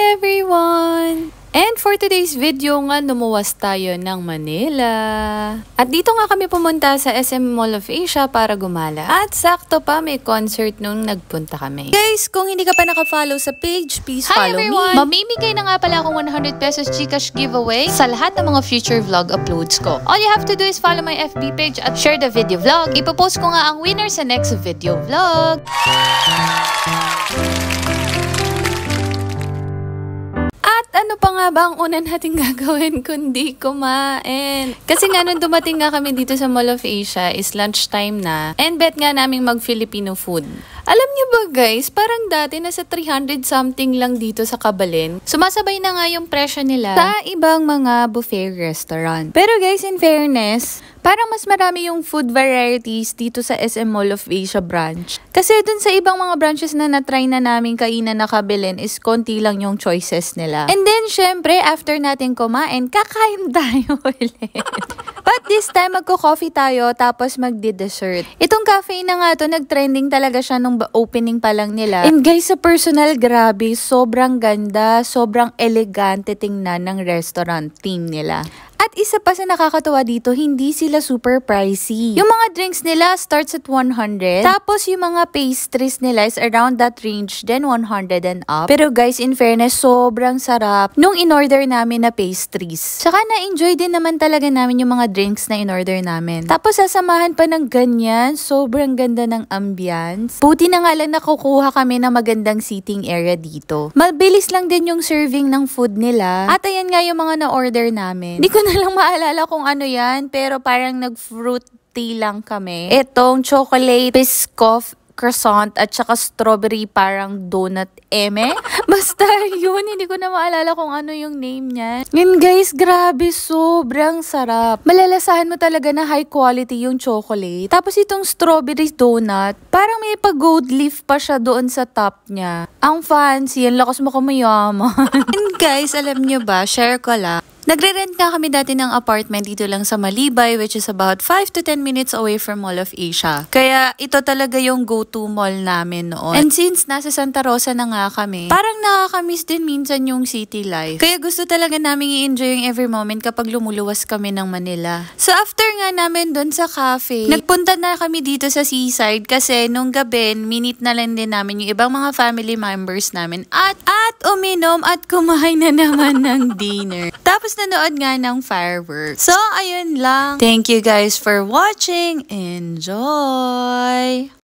everyone! And for today's video nga, lumuwas tayo ng Manila. At dito nga kami pumunta sa SM Mall of Asia para gumala. At sakto pa may concert nung nagpunta kami. Guys, kung hindi ka pa nakafollow sa page, please follow me. Mamimigay na nga pala akong 100 pesos Gcash giveaway sa lahat ng mga future vlog uploads ko. All you have to do is follow my FB page at share the video vlog. Ipopost ko nga ang winner sa next video vlog. Ano pa nga ba ang una natin gagawin kundi kumain? Kasi nga nung dumating nga kami dito sa Mall of Asia is lunchtime na and bet nga naming mag-Filipino food. Alam niyo ba guys, parang dati nasa 300 something lang dito sa Kabalen. Sumasabay na nga yung presyo nila sa ibang mga buffet restaurant. Pero guys, in fairness, parang mas marami yung food varieties dito sa SM Mall of Asia branch. Kasi dun sa ibang mga branches na na-try na namin kainan na Kabalen is konti lang yung choices nila. And then, syempre, after natin kumain, kakain tayo ulit. But this time, magko-coffee tayo tapos magdi-dessert. Itong cafe na nga to, nag-trending talaga siya nung opening pa lang nila. And guys, sa personal, grabe, sobrang ganda, sobrang elegante tingnan ng restaurant team nila. At isa pa sa nakakatuwa dito, hindi sila super pricey. Yung mga drinks nila starts at 100. Tapos yung mga pastries nila is around that range, then 100 and up. Pero guys, in fairness, sobrang sarap nung in-order namin na pastries. Saka na-enjoy din naman talaga namin yung mga drinks na in-order namin. Tapos sasamahan pa ng ganyan, sobrang ganda ng ambience. Buti na nga lang nakukuha kami ng magandang seating area dito. Mabilis lang din yung serving ng food nila. At ayan nga yung mga na-order namin. Hindi ko na lang maalala kung ano yan, pero parang nag-fruit tea lang kami. Itong chocolate biscoff croissant at saka strawberry parang donut eme. Basta yun, hindi ko na maalala kung ano yung name niya. Yun guys, grabe, sobrang sarap. Malalasahan mo talaga na high quality yung chocolate. Tapos itong strawberry donut, parang may pa-gold leaf pa siya doon sa top niya. Ang fancy, ang lakas mo kumayaman. And guys, alam nyo ba, share ko lang. Nagre-rent nga kami dati ng apartment dito lang sa Malibay, which is about 5 to 10 minutes away from Mall of Asia. Kaya ito talaga yung go-to mall namin noon. And since nasa Santa Rosa na nga kami, parang nakakamiss din minsan yung city life. Kaya gusto talaga namin i-enjoy yung every moment kapag lumuluwas kami ng Manila. So after nga namin doon sa cafe, nagpunta na kami dito sa seaside kasi nung gabi, minute na lang din namin yung ibang mga family members namin at uminom at kumain na naman ng dinner. Tapos nanood nga ng fireworks. So, ayun lang. Thank you guys for watching. Enjoy!